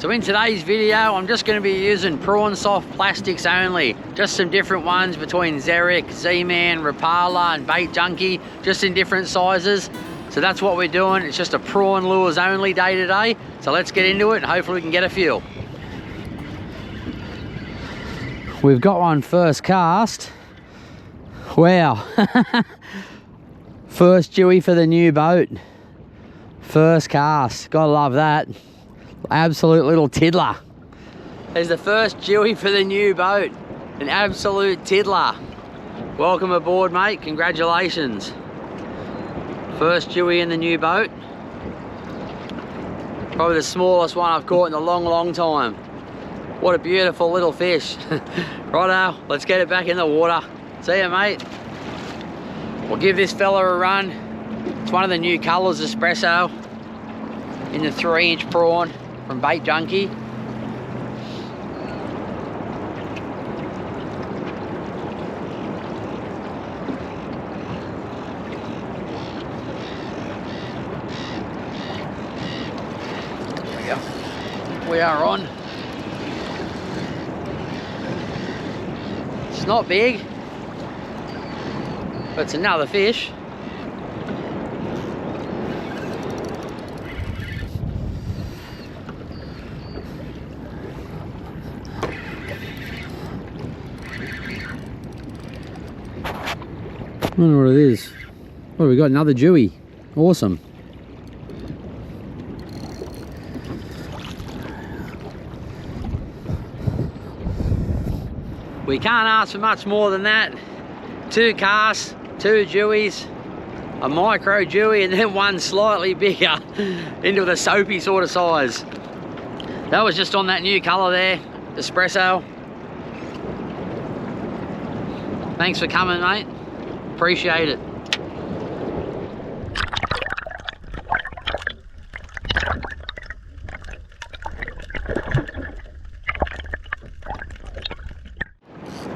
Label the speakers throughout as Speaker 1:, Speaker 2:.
Speaker 1: So in today's video, I'm just going to be using prawn soft plastics only. Just some different ones between Xeric, Z-Man, Rapala and Bait Junkie, just in different sizes. So that's what we're doing. It's just a prawn lures only day today. So let's get into it and hopefully we can get a few. We've got one first cast. Wow. First Dewey for the new boat. First cast, gotta love that. Absolute little tiddler. There's the first Dewey for the new boat. An absolute tiddler. Welcome aboard, mate, congratulations. First Dewey in the new boat. Probably the smallest one I've caught in a long time. What a beautiful little fish. Righto, let's get it back in the water. See ya, mate. We'll give this fella a run. It's one of the new colours, espresso, in the 3-inch prawn from Bait Junkie. There we go. We are on. It's not big, but it's another fish. I wonder what it is. Oh, we got another Dewey. Awesome. We can't ask for much more than that. 2 casts, 2 Deweys, a micro Dewey, and then one slightly bigger into the soapy sort of size. That was just on that new colour there, espresso. Thanks for coming, mate. Appreciate it.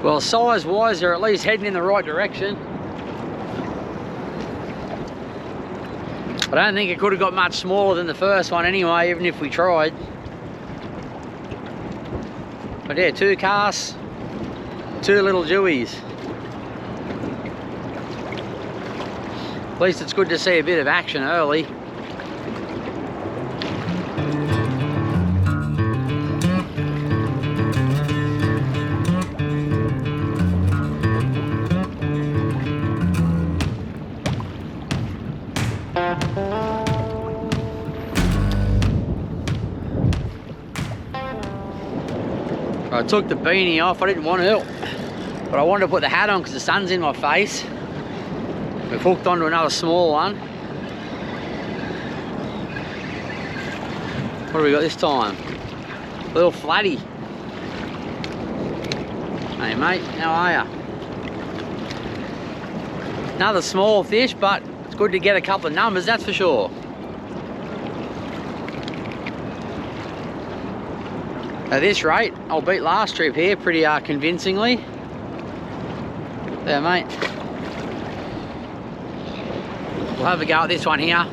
Speaker 1: Well, size-wise, they're at least heading in the right direction. I don't think it could have got much smaller than the first one anyway, even if we tried. But yeah, 2 casts, 2 little Deweys. At least it's good to see a bit of action early. I took the beanie off, I didn't want to, but I wanted to put the hat on because the sun's in my face. We've hooked onto another small one. What do we got this time? Little flatty. Hey mate, how are ya? Another small fish, but it's good to get a couple of numbers, that's for sure. At this rate, I'll beat last trip here pretty convincingly. There, mate. We'll have a go at this one here.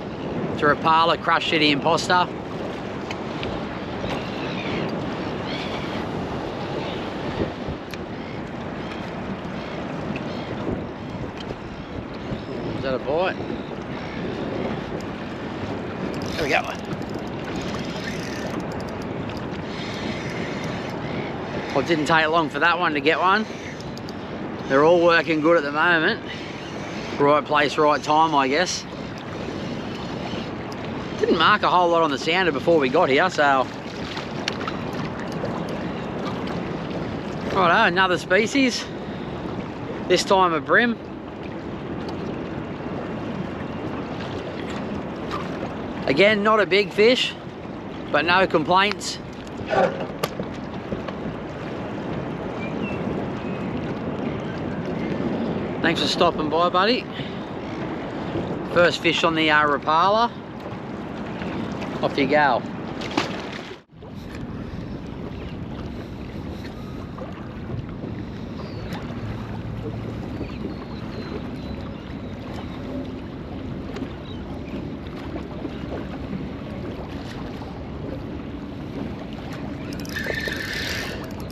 Speaker 1: It's a Rapala Crush City Imposter. Is that a bite? There we go. Well, it didn't take long for that one to get one. They're all working good at the moment. Right place, right time, I guess. Didn't mark a whole lot on the sounder before we got here, so. Righto, another species. This time a brim. Again, not a big fish, but no complaints. Thanks for stopping by, buddy. First fish on the Rapala. Off you go.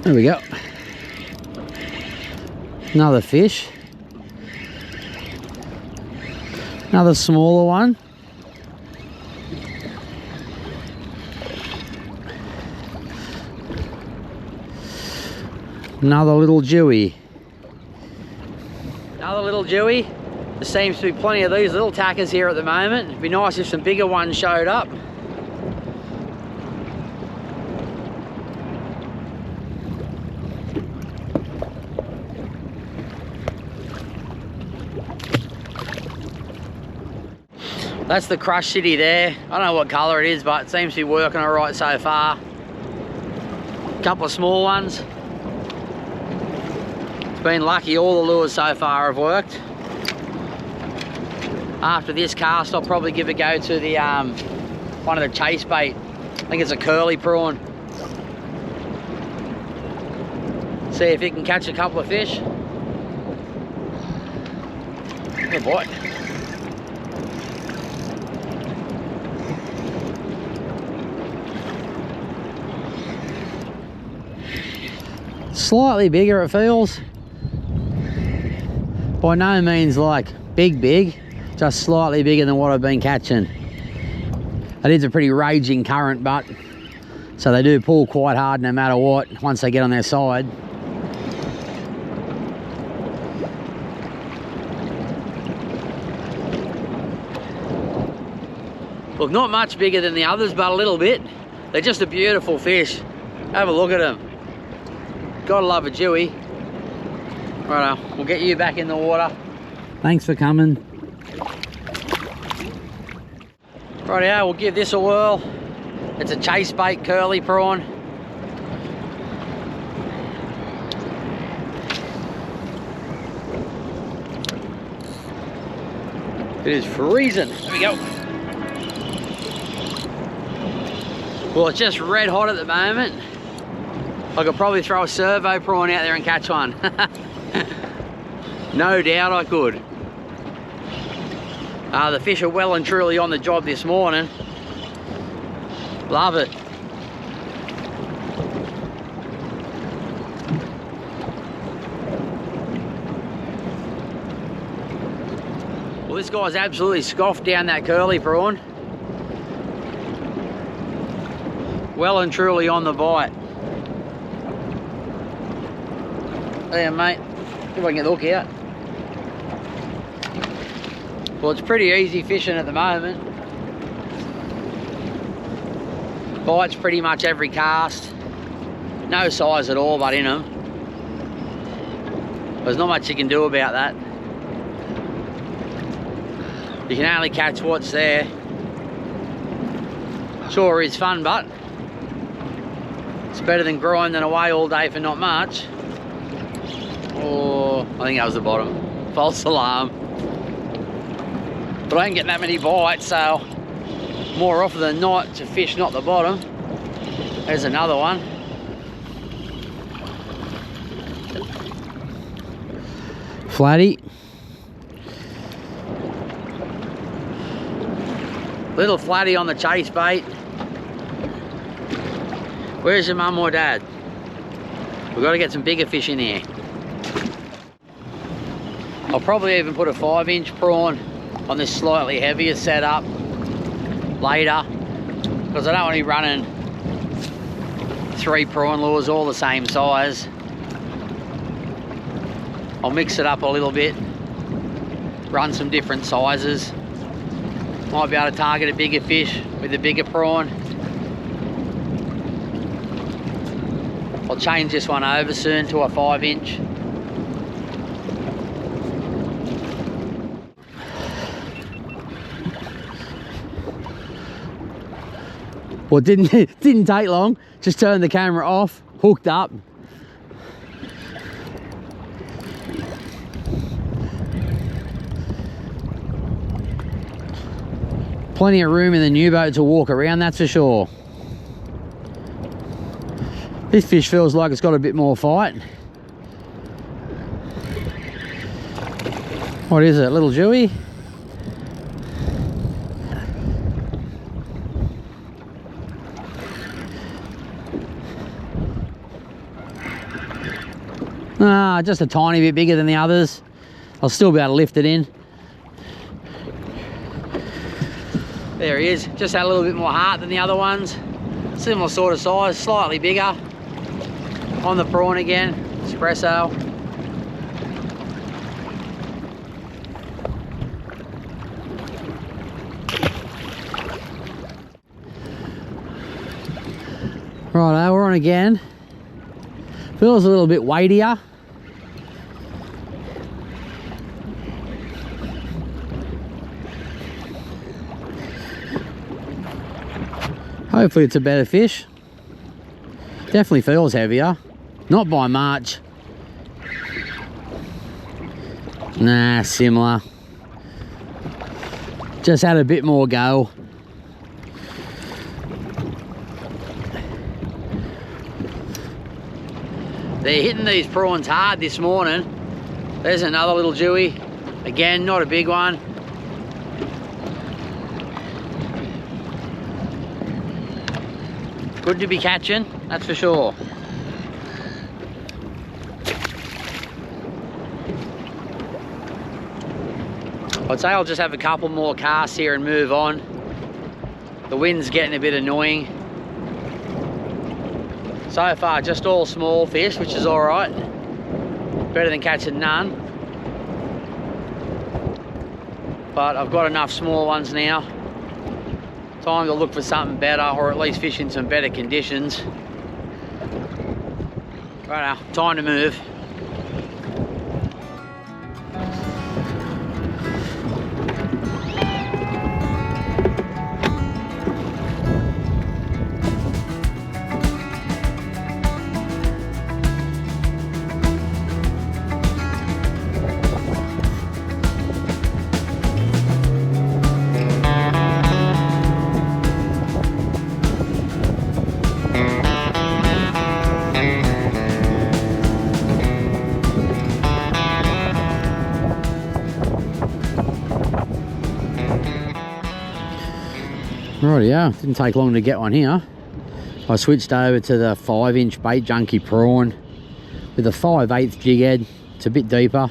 Speaker 1: There we go. Another fish. Another smaller one. Another little dewy. Another little dewy. There seems to be plenty of these little tackers here at the moment. It'd be nice if some bigger ones showed up. That's the Crush City there. I don't know what colour it is, but it seems to be working all right so far. A couple of small ones. It's been lucky, all the lures so far have worked. After this cast, I'll probably give a go to the one of the chase bait. I think it's a curly prawn. See if it can catch a couple of fish. Good boy. Slightly bigger it feels. By no means like big, just slightly bigger than what I've been catching. It is a pretty raging current, but so they do pull quite hard no matter what once they get on their side. Look, not much bigger than the others, but a little bit. They're just a beautiful fish. Have a look at them. Gotta love a dewy. Righto, we'll get you back in the water. Thanks for coming. Rightio, we'll give this a whirl. It's a chase bait curly prawn. It is freezing. There we go. Well, it's just red hot at the moment. I could probably throw a servo prawn out there and catch one. No doubt I could. The fish are well and truly on the job this morning. Love it. Well, this guy's absolutely scoffed down that curly prawn. Well and truly on the bite. There, mate. See if I can get the hook out. Well, it's pretty easy fishing at the moment. Bites pretty much every cast. No size at all, but in them. There's not much you can do about that. You can only catch what's there. Sure is fun, but it's better than grinding away all day for not much. Oh, I think that was the bottom. False alarm. But I ain't getting that many bites, so more often than not, to fish not the bottom. There's another one. Flatty. Little flatty on the chase bait. Where's your mum or dad? We've got to get some bigger fish in here. I'll probably even put a 5-inch prawn on this slightly heavier setup later, because I don't want to be running 3 prawn lures all the same size. I'll mix it up a little bit, run some different sizes. Might be able to target a bigger fish with a bigger prawn. I'll change this one over soon to a 5-inch. Well, it didn't take long. Just turned the camera off, hooked up. Plenty of room in the new boat to walk around, that's for sure. This fish feels like it's got a bit more fight. What is it, little dewy? just a tiny bit bigger than the others. I'll still be able to lift it in. There he is, just had a little bit more heart than the other ones. Similar sort of size, slightly bigger. On the prawn again, espresso. Righto, we're on again. Feels a little bit weightier. Hopefully it's a better fish. Definitely feels heavier. Not by much. Nah, similar. Just had a bit more go. They're hitting these prawns hard this morning. There's another little dewy. Again, not a big one. Good to be catching, that's for sure. I'd say I'll just have a couple more casts here and move on. The wind's getting a bit annoying. So far, just all small fish, which is all right. Better than catching none. But I've got enough small ones now. Time to look for something better, or at least fish in some better conditions. Right now, time to move. Rightio, didn't take long to get one here. I switched over to the 5-inch bait junkie prawn with a 5/8 jig head. It's a bit deeper.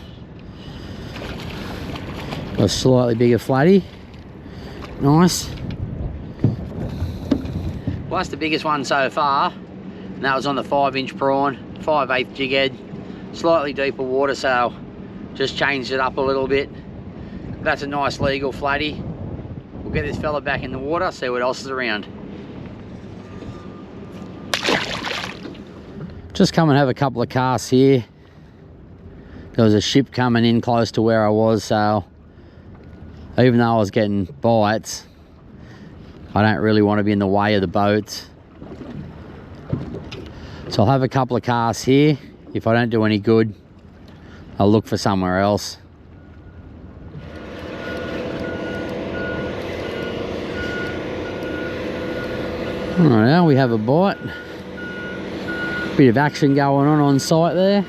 Speaker 1: Got a slightly bigger flatty. Nice. Well, that's the biggest one so far. And that was on the 5-inch prawn, 5/8 jig head. Slightly deeper water, so just changed it up a little bit. That's a nice legal flatty. We'll get this fella back in the water, see what else is around. Just come and have a couple of casts here. There was a ship coming in close to where I was, so even though I was getting bites, I don't really want to be in the way of the boats. So I'll have a couple of casts here. If I don't do any good, I'll look for somewhere else. Alright, now we have a bite. Bit of action going on site there.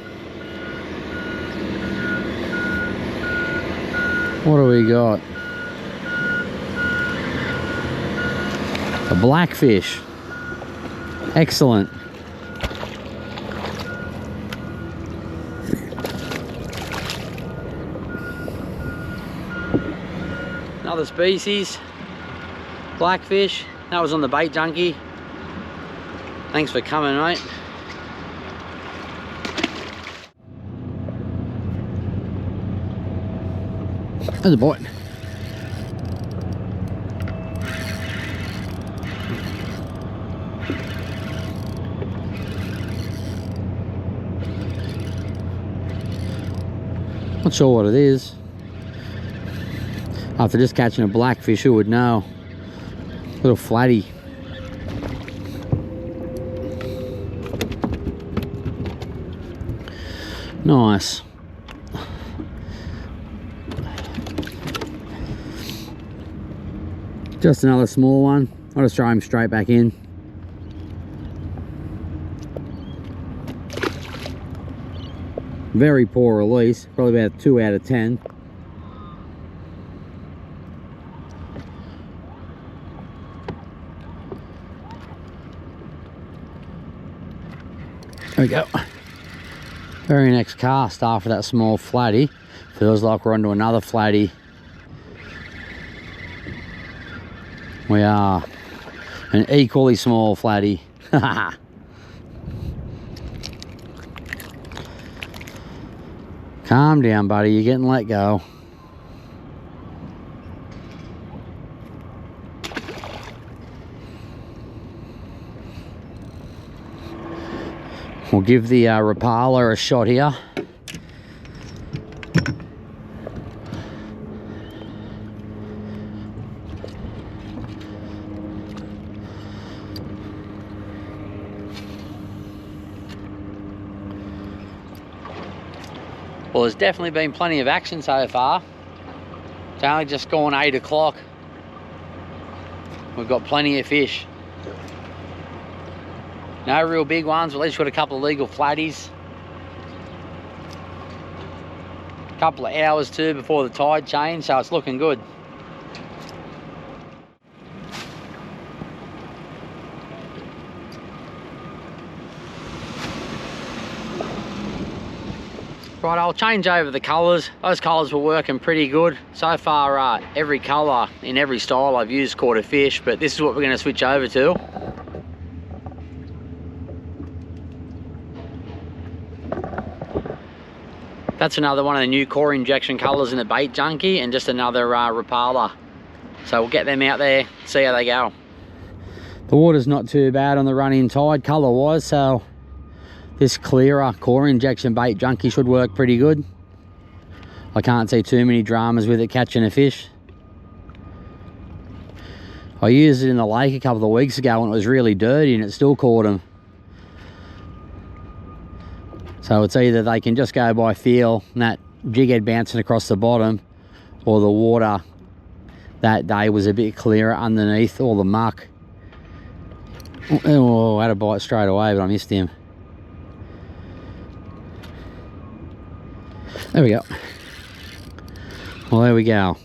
Speaker 1: What do we got? A blackfish. Excellent. Another species. Blackfish. That was on the bait junkie. Thanks for coming, mate. There's a bite. Not sure what it is. After just catching a blackfish, who would know? Little flatty. Nice. Just another small one. I'll just throw him straight back in. Very poor release, probably about 2 out of 10. There we go. Very next cast after that small flatty, feels like we're onto another flatty. We are an equally small flatty. Calm down, buddy, you're getting let go. We'll give the Rapala a shot here. Well, there's definitely been plenty of action so far. It's only just gone 8 o'clock. We've got plenty of fish. No real big ones, but at least we've got a couple of legal flatties. A couple of hours too before the tide change, so it's looking good. Right, I'll change over the colours. Those colours were working pretty good. So far, every colour in every style I've used caught a fish, but this is what we're going to switch over to. That's another one of the new core injection colours in the bait junkie, and just another Rapala. So we'll get them out there, see how they go. The water's not too bad on the run-in tide colour wise, so this clearer core injection bait junkie should work pretty good. I can't see too many dramas with it catching a fish. I used it in the lake a couple of weeks ago when it was really dirty and it still caught them. So it's either they can just go by feel and that jig head bouncing across the bottom, or the water that day was a bit clearer underneath all the muck. Oh, I had a bite straight away, but I missed him. There we go. Well, there we go.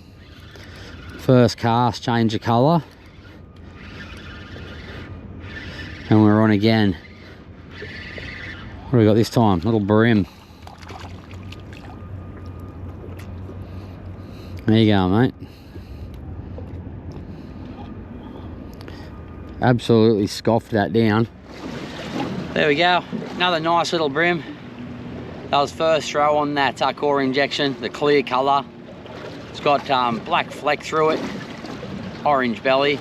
Speaker 1: First cast, change of colour. And we're on again. What do we got this time? Little brim. There you go, mate. Absolutely scoffed that down. There we go. Another nice little brim. That was first throw on that core injection, the clear colour. It's got black fleck through it, orange belly.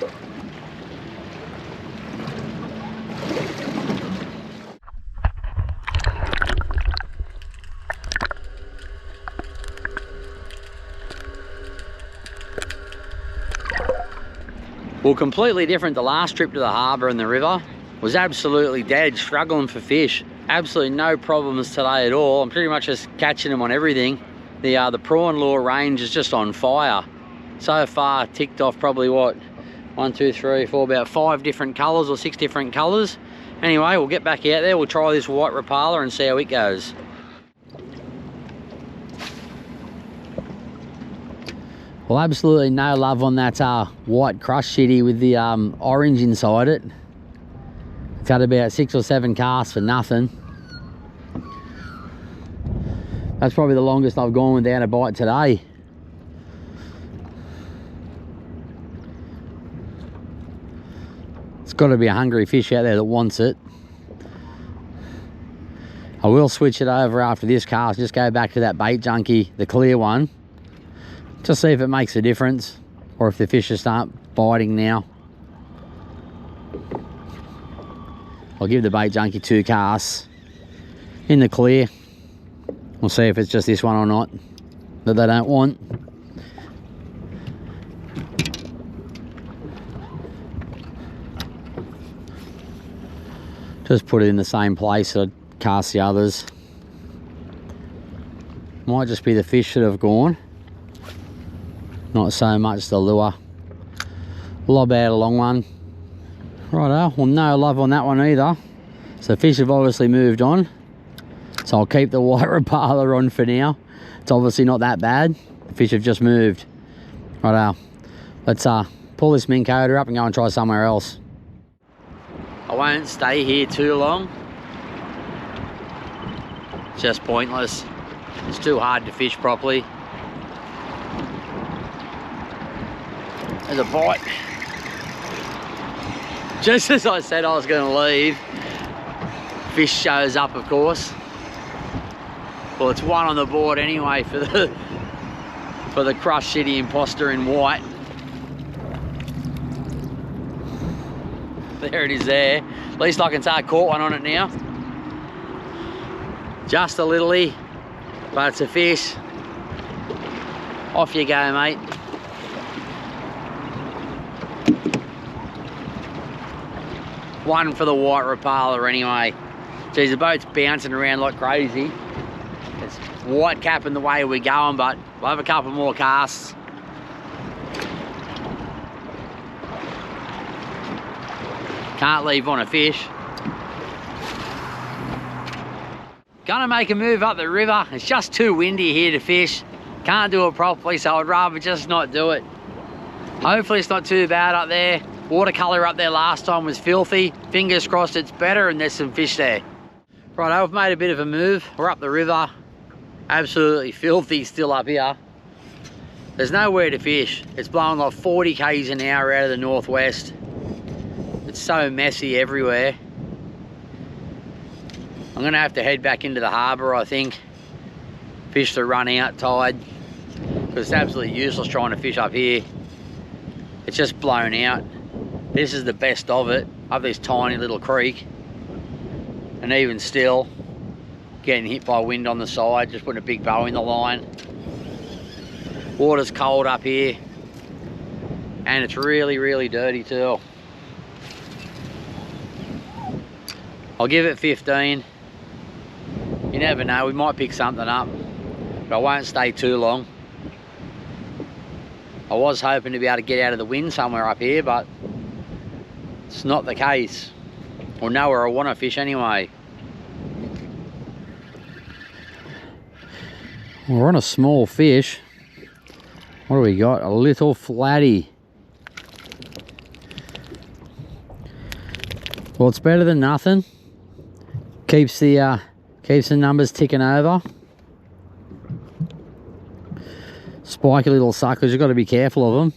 Speaker 1: Well, completely different the last trip to the harbour and the river. Was absolutely dead, struggling for fish. Absolutely no problems today at all. I'm pretty much just catching them on everything. The prawn lure range is just on fire. So far ticked off probably what, 1, 2, 3, 4, about 5 different colours or 6 different colours. Anyway, we'll get back out there, we'll try this white Rapala and see how it goes. Well, absolutely no love on that white crush shitty with the orange inside it. It's had about 6 or 7 casts for nothing. That's probably the longest I've gone without a bite today. It's got to be a hungry fish out there that wants it. I will switch it over after this cast, just go back to that bait junkie, the clear one. Just see if it makes a difference, or if the fish just aren't biting now. I'll give the bait junkie 2 casts in the clear. We'll see if it's just this one or not that they don't want. Just put it in the same place that I cast the others. Might just be the fish that have gone, not so much the lure. Lob out a long one. Righto, well, no love on that one either. So fish have obviously moved on. So I'll keep the white Rapala on for now. It's obviously not that bad. The fish have just moved. Righto, let's pull this mink odor up and go and try somewhere else. I won't stay here too long. just pointless. It's too hard to fish properly. There's a bite. Just as I said I was going to leave, fish shows up, of course. Well, it's one on the board anyway for the Crush City Imposter in white. There it is there. At least I can say I caught one on it now. Just a littly, but it's a fish. Off you go, mate. One for the white Rapala anyway. Geez, the boat's bouncing around like crazy. It's white capping the way we're going, but we'll have a couple more casts. Can't leave on a fish. Gonna make a move up the river. It's just too windy here to fish. Can't do it properly, so I'd rather just not do it. Hopefully it's not too bad up there. Watercolour up there last time was filthy. Fingers crossed it's better and there's some fish there. Right, I've made a bit of a move. We're up the river. Absolutely filthy still up here. There's nowhere to fish. It's blowing like 40 k's an hour out of the northwest. It's so messy everywhere. I'm gonna have to head back into the harbour, I think. Fish the run out tide. Because it's absolutely useless trying to fish up here. It's just blown out. This is the best of it, up this tiny little creek. And even still, getting hit by wind on the side, just putting a big bow in the line. Water's cold up here. And it's really, really dirty too. I'll give it 15. You never know, we might pick something up. But I won't stay too long. I was hoping to be able to get out of the wind somewhere up here, but it's not the case. Or nowhere I want to fish anyway. We're on a small fish. What do we got? A little flatty. Well, it's better than nothing. Keeps the numbers ticking over. Spiky little suckers, you've got to be careful of them.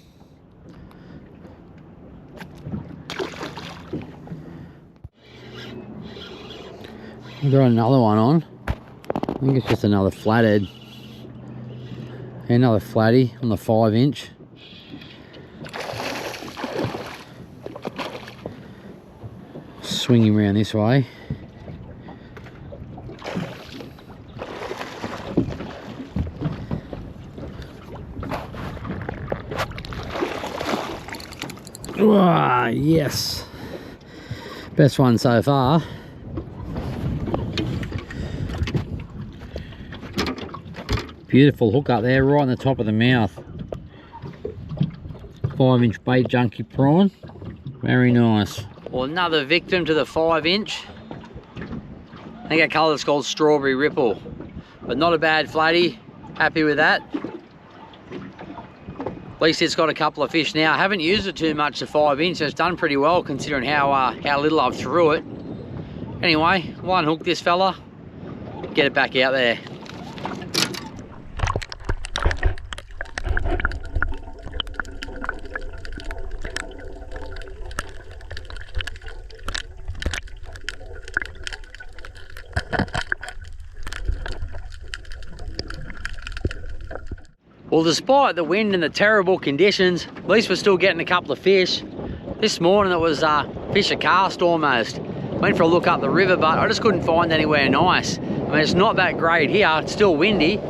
Speaker 1: We've got another one on. I think it's just another flathead. Another flatty on the 5-inch. Swing him around this way. Ah, yes. Best one so far. Beautiful hook up there, right on the top of the mouth. 5-inch bait junkie prawn. Very nice. Well, another victim to the 5-inch. I think that colour's called Strawberry Ripple. But not a bad flatty. Happy with that. At least it's got a couple of fish now. I haven't used it too much, the 5-inch. It's done pretty well considering how little I've threw it. Anyway, one hook this fella. Get it back out there. Well, despite the wind and the terrible conditions, at least we're still getting a couple of fish. This morning it was fish a cast almost. Went for a look up the river, but I just couldn't find anywhere nice. I mean, it's not that great here, it's still windy.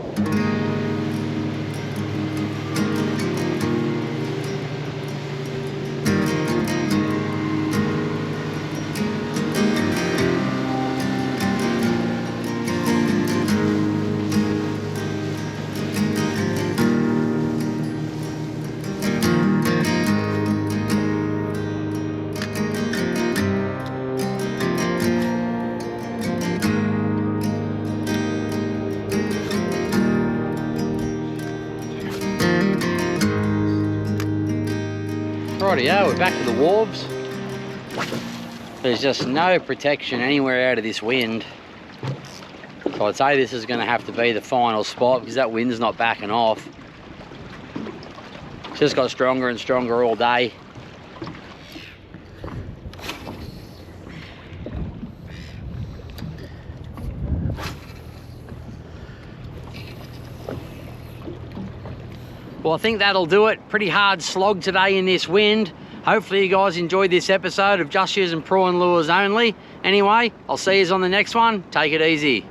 Speaker 1: Rightio, we're back to the wharves. There's just no protection anywhere out of this wind. So I'd say this is going to have to be the final spot because that wind's not backing off. It's just got stronger and stronger all day. Well, I think that'll do it. Pretty hard slog today in this wind. Hopefully you guys enjoyed this episode of Just Using Prawn Lures Only. Anyway, I'll see you on the next one. Take it easy.